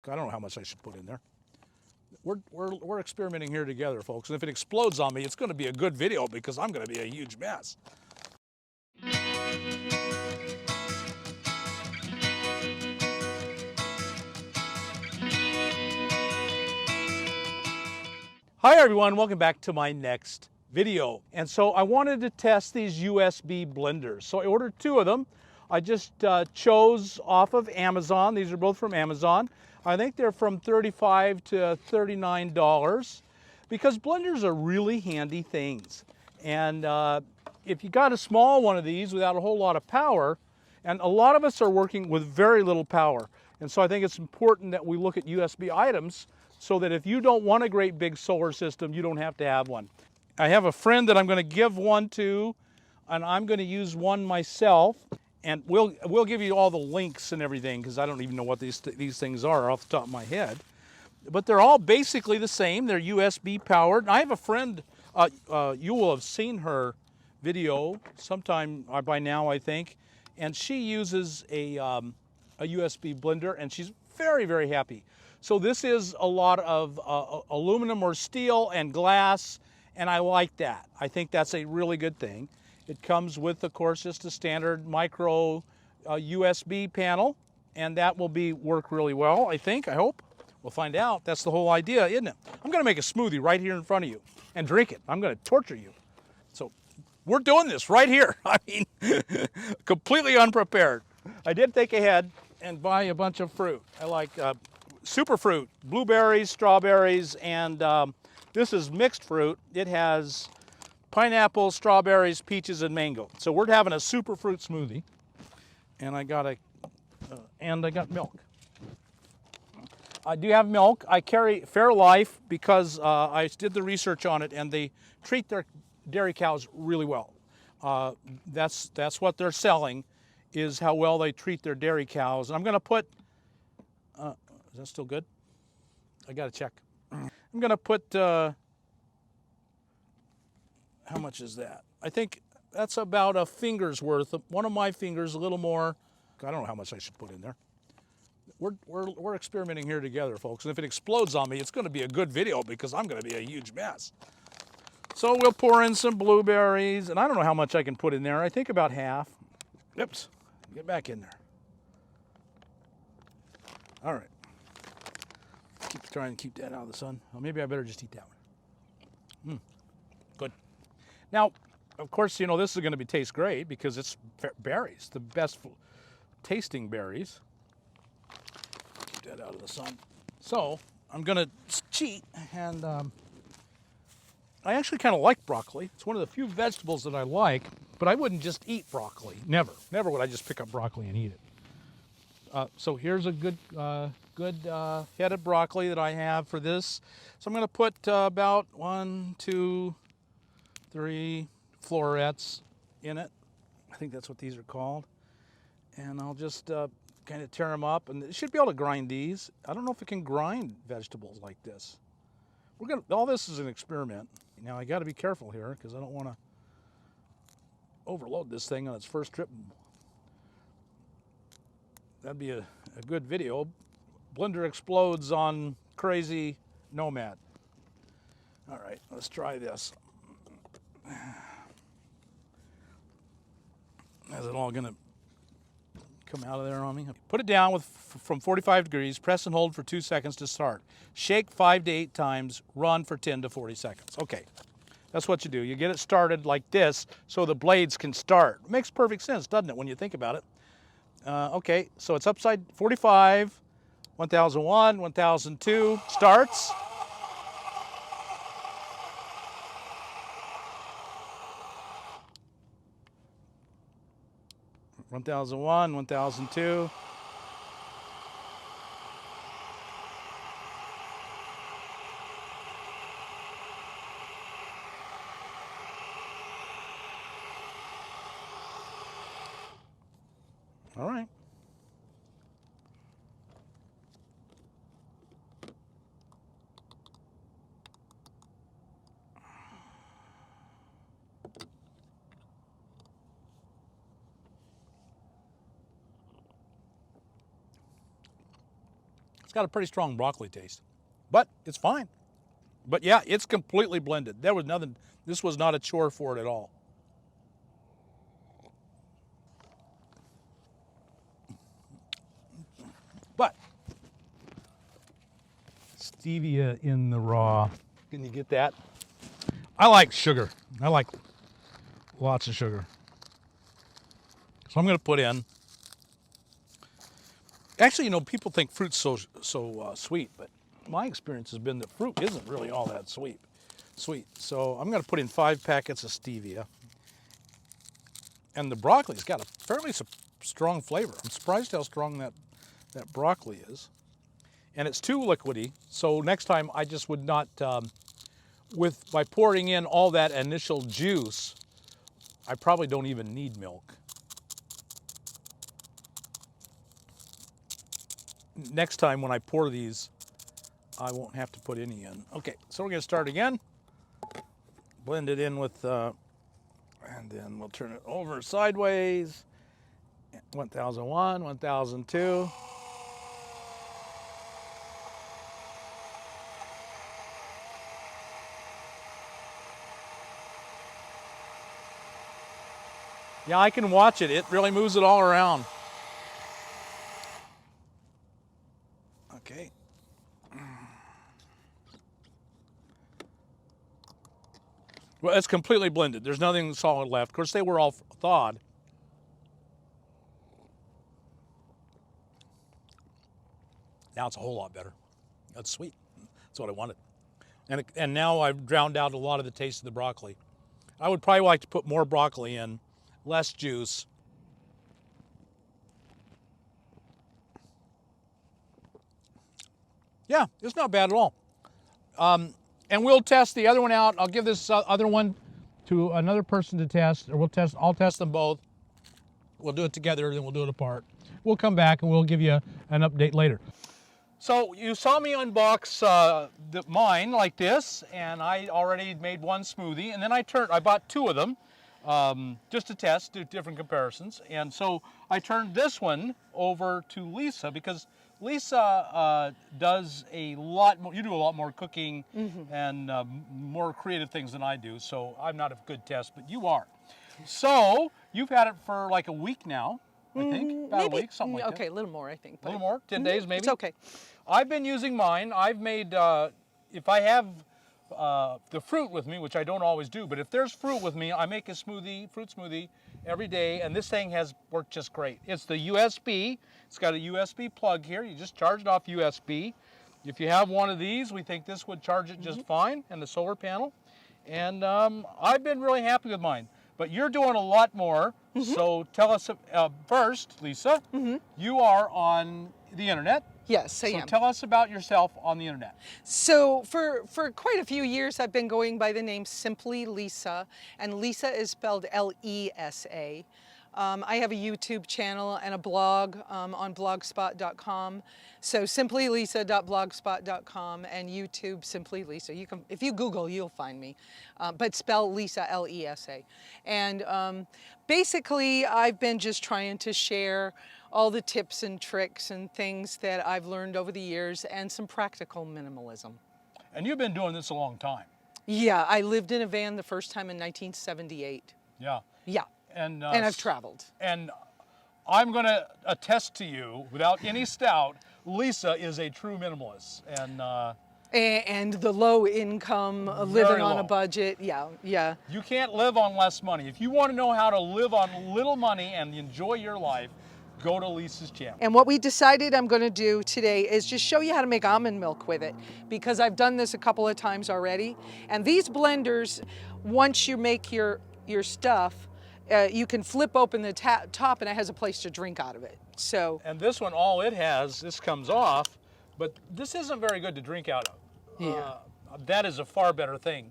I don't know how much I should put in there. We're experimenting here together, folks. And if it explodes on me, it's going to be a good video because I'm going to be a huge mess. Hi everyone, welcome back to my next video. And so I wanted to test these USB blenders. So I ordered two of them. I just chose off of Amazon. These are both from Amazon. I think they're from $35 to $39 because blenders are really handy things. And if you got a small one of these without a whole lot of power, and a lot of us are working with very little power. And so I think it's important that we look at USB items so that if you don't want a great big solar system, you don't have to have one. I have a friend that I'm going to give one to, and I'm going to use one myself. And we'll give you all the links and everything because I don't even know what these things are off the top of my head. But they're all basically the same. They're USB powered. I have a friend, you will have seen her video sometime by now, I think. And she uses a USB blender, and she's very, very happy. So this is a lot of aluminum or steel and glass, and I like that. I think that's a really good thing. It comes with, of course, just a standard micro USB panel, and that will work really well, I think, I hope. We'll find out. That's the whole idea, isn't it? I'm going to make a smoothie right here in front of you and drink it. I'm going to torture you. So we're doing this right here. I mean, completely unprepared. I did think ahead and buy a bunch of fruit. I like super fruit, blueberries, strawberries, and this is mixed fruit. It has pineapple, strawberries, peaches, and mango. So we're having a super fruit smoothie, and I got milk. I do have milk. I carry Fairlife because I did the research on it, and they treat their dairy cows really well. That's what they're selling, is how well they treat their dairy cows. And I'm going to put. Is that still good? I got to check. I'm going to put. How much is that? I think that's about a finger's worth. One of my fingers, a little more. I don't know how much I should put in there. We're experimenting here together, folks. And if it explodes on me, it's going to be a good video because I'm going to be a huge mess. So we'll pour in some blueberries, and I don't know how much I can put in there. I think about half. Oops, get back in there. All right. Keep trying to keep that out of the sun. Well, maybe I better just eat that one. Good. Now, of course, you know, this is going to taste great because it's berries, the best tasting berries. Keep that out of the sun. So I'm going to cheat, and I actually kind of like broccoli. It's one of the few vegetables that I like, but I wouldn't just eat broccoli. Never. Never would I just pick up broccoli and eat it. So here's a good head of broccoli that I have for this. So I'm going to put about 1, 2, 3 florets in it. I think that's what these are called. And I'll just kind of tear them up, and it should be able to grind these. I don't know if it can grind vegetables like this. All this is an experiment. Now I got to be careful here because I don't want to overload this thing on its first trip. That'd be a good video. Blender explodes on crazy nomad. All right, let's try this. Is it all gonna come out of there on me? Put it down from 45 degrees, press and hold for 2 seconds to start. Shake 5 to 8 times, run for 10 to 40 seconds. Okay, that's what you do. You get it started like this so the blades can start. It makes perfect sense, doesn't it, when you think about it? Okay, so it's upside 45, 1001, 1002, starts. One 1001, 1002. All right. It's got a pretty strong broccoli taste, but it's fine. But yeah, it's completely blended. There was nothing, this was not a chore for it at all. But stevia in the raw. Can you get that? I like sugar. I like lots of sugar. So I'm going to put in. Actually, you know, people think fruit's so sweet, but my experience has been that fruit isn't really all that sweet. So I'm going to put in 5 packets of stevia. And the broccoli's got a fairly strong flavor. I'm surprised how strong that broccoli is. And it's too liquidy, so next time I just would not, by pouring in all that initial juice, I probably don't even need milk. Next time when I pour these, I won't have to put any in. Okay, so we're gonna start again. Blend it in with, and then we'll turn it over sideways. 1001, 1002. Yeah, I can watch it. It really moves it all around. Okay. Well, it's completely blended. There's nothing solid left. Of course, they were all thawed. Now it's a whole lot better. That's sweet. That's what I wanted. And now I've drowned out a lot of the taste of the broccoli. I would probably like to put more broccoli in, less juice. Yeah, it's not bad at all. And we'll test the other one out. I'll give this other one to another person to test, or I'll test them both. We'll do it together, then we'll do it apart. We'll come back and we'll give you an update later. So you saw me unbox mine like this, and I already made one smoothie, and then I bought 2 of them just to test, do different comparisons. And so I turned this one over to Lisa because Lisa does a lot more, you do a lot more cooking and more creative things than I do, so I'm not a good test, but you are. So you've had it for like a week now, I think, about maybe, a week, something like that. Okay, a little more, I think. A little more, 10 days maybe? It's okay. I've been using mine. I've made, if I have the fruit with me, which I don't always do, but if there's fruit with me, I make a smoothie, fruit smoothie, every day, and this thing has worked just great. It's the USB. It's got a USB plug here. You just charge it off USB. If you have one of these, we think this would charge it just fine, and the solar panel. And I've been really happy with mine. But you're doing a lot more, so tell us first, Lisa, you are on the internet. Yes, I am. So tell us about yourself on the internet. So for quite a few years, I've been going by the name Simply Lisa, and Lisa is spelled L-E-S-A. I have a YouTube channel and a blog on blogspot.com. So simplylisa.blogspot.com and YouTube Simply Lisa. You can, if you Google, you'll find me. But spell Lisa, L-E-S-A. And basically, I've been just trying to share all the tips and tricks and things that I've learned over the years and some practical minimalism. And you've been doing this a long time. Yeah, I lived in a van the first time in 1978. Yeah. Yeah. And I've traveled. And I'm going to attest to you, without any doubt, Lisa is a true minimalist. And the low income, living on a budget, yeah. You can't live on less money. If you want to know how to live on little money and enjoy your life, go to Lisa's channel. And what we decided I'm going to do today is just show you how to make almond milk with it, because I've done this a couple of times already. And these blenders, once you make your stuff, you can flip open the top and it has a place to drink out of it. So. And this one, all it has, this comes off, but this isn't very good to drink out of. Yeah. That is a far better thing.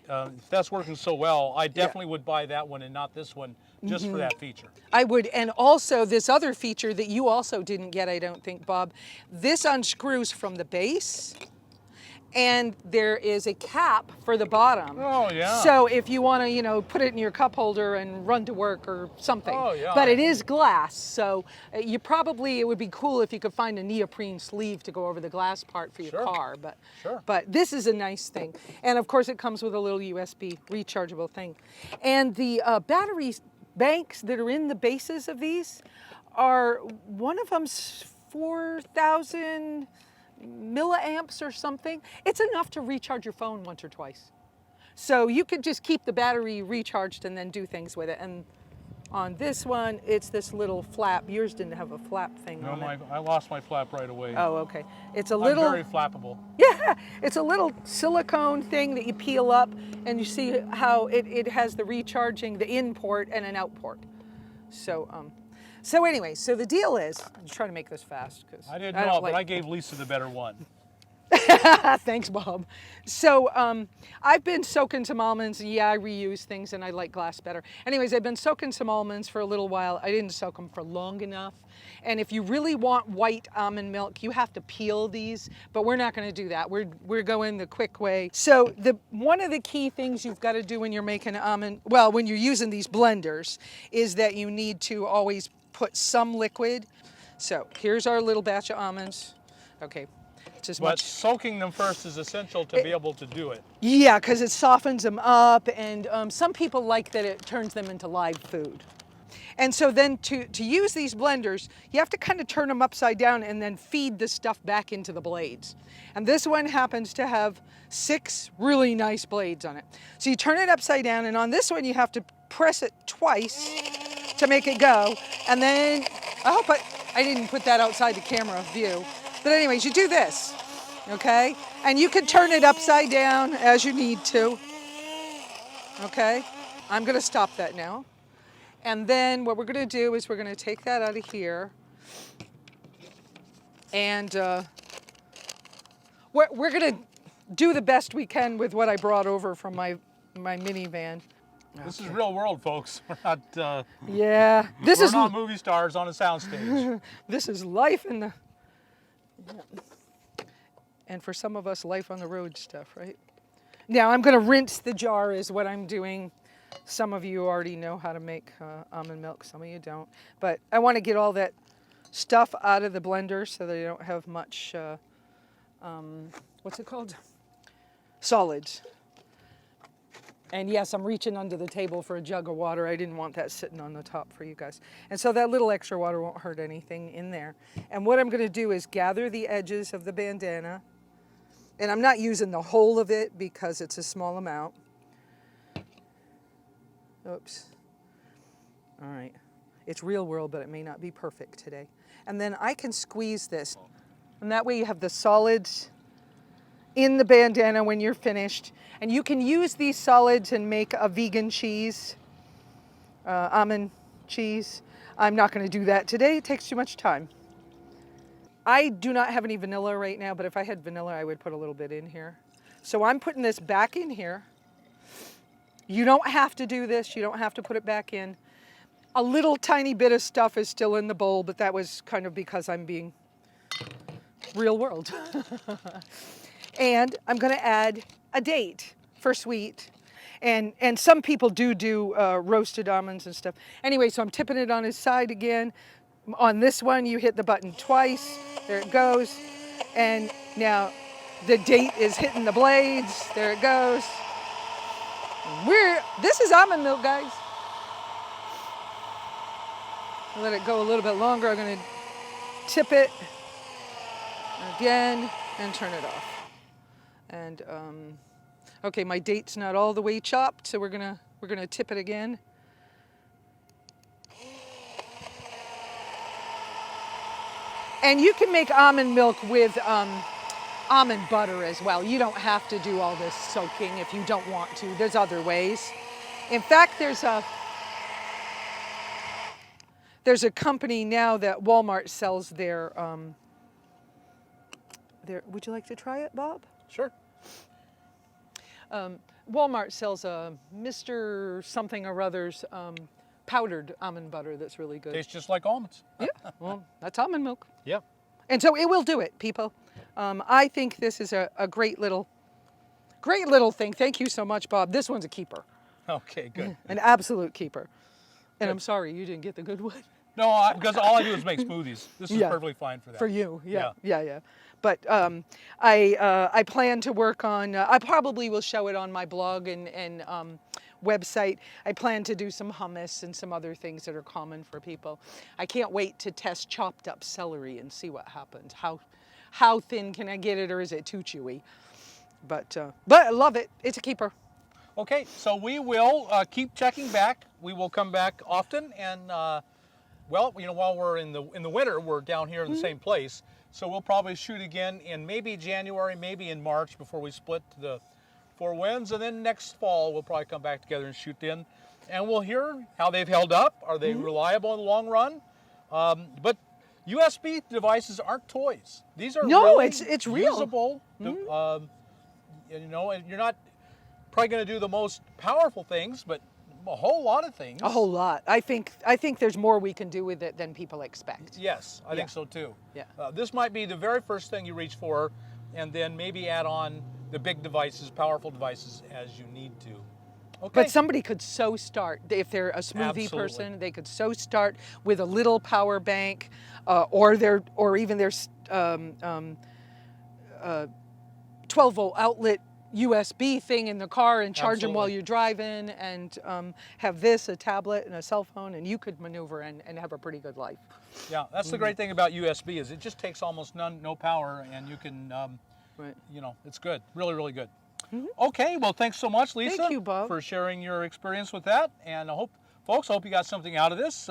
If that's working so well, I definitely would buy that one and not this one, just for that feature. I would, and also this other feature that you also didn't get, I don't think, Bob. This unscrews from the base, and there is a cap for the bottom. Oh, yeah. So if you want to, you know, put it in your cup holder and run to work or something. Oh, yeah. But it is glass, so you probably, it would be cool if you could find a neoprene sleeve to go over the glass part for your Sure. car. Sure. But this is a nice thing. And of course it comes with a little USB rechargeable thing. And the battery banks that are in the bases of these are, one of them's 4,000 milliamps or something. It's enough to recharge your phone once or twice. So you could just keep the battery recharged and then do things with it. And on this one, it's this little flap. Yours didn't have a flap thing No, on it. I lost my flap right away. Oh, okay. It's a little, I'm very flappable. yeah, it's a little silicone thing that you peel up, and you see how it has the recharging, the in port and an out port. So anyway, so the deal is, I'm trying to make this fast because I didn't know, but I gave Lisa the better one. Thanks, Bob. So I've been soaking some almonds. Yeah, I reuse things and I like glass better. Anyways, I've been soaking some almonds for a little while. I didn't soak them for long enough. And if you really want white almond milk, you have to peel these, but we're not going to do that. We're going the quick way. So one of the key things you've got to do when you're making almond, well, when you're using these blenders, is that you need to always put some liquid. So here's our little batch of almonds. Okay. But soaking them first is essential to be able to do it. Yeah, because it softens them up, and some people like that it turns them into live food. And so then to use these blenders, you have to kind of turn them upside down and then feed the stuff back into the blades. And this one happens to have 6 really nice blades on it. So you turn it upside down, and on this one you have to press it twice to make it go. And then, I hope I didn't put that outside the camera view. But anyways, you do this, okay? And you can turn it upside down as you need to, okay? I'm gonna stop that now. And then what we're gonna do is we're gonna take that out of here. And we're gonna do the best we can with what I brought over from my minivan. This is real world, folks. We're not, yeah, we're not movie stars on a soundstage. This is life in the... And for some of us, life on the road stuff, right? Now I'm going to rinse the jar is what I'm doing. Some of you already know how to make almond milk, some of you don't. But I want to get all that stuff out of the blender so that I don't have much, what's it called? Solids. And yes, I'm reaching under the table for a jug of water. I didn't want that sitting on the top for you guys. And so that little extra water won't hurt anything in there. And what I'm going to do is gather the edges of the bandana. And I'm not using the whole of it because it's a small amount. Oops. All right. It's real world, but it may not be perfect today. And then I can squeeze this. And that way you have the solids in the bandana when you're finished. And you can use these solids and make a vegan cheese, almond cheese. I'm not going to do that today. It takes too much time. I do not have any vanilla right now, but if I had vanilla, I would put a little bit in here. So I'm putting this back in here. You don't have to do this. You don't have to put it back in. A little tiny bit of stuff is still in the bowl, but that was kind of because I'm being real world. And I'm going to add a date for sweet. And some people do roasted almonds and stuff. Anyway, so I'm tipping it on his side again. On this one, you hit the button twice. There it goes. And now the date is hitting the blades. There it goes. This is almond milk, guys. Let it go a little bit longer. I'm going to tip it again and turn it off. And okay, my date's not all the way chopped, so we're gonna tip it again. And you can make almond milk with almond butter as well. You don't have to do all this soaking if you don't want to. There's other ways. In fact, there's a company now that Walmart sells their. Would you like to try it, Bob? Sure. Walmart sells a Mr. something or other's powdered almond butter that's really good. Tastes just like almonds. Yeah, well, that's almond milk. Yeah. And so it will do it, people. I think this is a great little thing. Thank you so much, Bob. This one's a keeper, Okay, good. an absolute keeper. And I'm sorry you didn't get the good one. No, because all I do is make smoothies. This is Yeah. perfectly fine for that. For you, yeah. But I plan to work on. I probably will show it on my blog and website. I plan to do some hummus and some other things that are common for people. I can't wait to test chopped up celery and see what happens. How thin can I get it, or is it too chewy? But I love it. It's a keeper. Okay, so we will keep checking back. We will come back often, and well, you know, while we're in the winter, we're down here in the same place. So we'll probably shoot again in maybe January, maybe in March before we split to the four winds, and then next fall we'll probably come back together and shoot in, and we'll hear how they've held up. Are they reliable in the long run? But USB devices aren't toys. These are really it's real. usable. You know, and you're not probably going to do the most powerful things, but a whole lot of things. A whole lot. I think there's more we can do with it than people expect. Yes, I think so too. Yeah. This might be the very first thing you reach for, and then maybe add on the big devices, powerful devices, as you need to. Okay. But somebody could so start, if they're a smoothie person, they could so start with a little power bank, or even their 12-volt outlet USB thing in the car and charge them while you're driving, and have this, a tablet and a cell phone, and you could maneuver and have a pretty good life. Yeah, that's the great thing about USB is it just takes almost no power, and you can, you know, it's good, really, really good. Okay, well, thanks so much, Lisa. Thank you, Bob. For sharing your experience with that, and I hope, folks, I hope you got something out of this.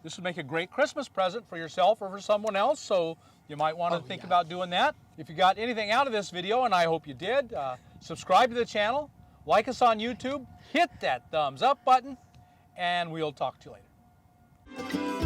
This would make a great Christmas present for yourself or for someone else, so you might want to think about doing that. If you got anything out of this video, and I hope you did, subscribe to the channel, like us on YouTube, hit that thumbs up button, and we'll talk to you later.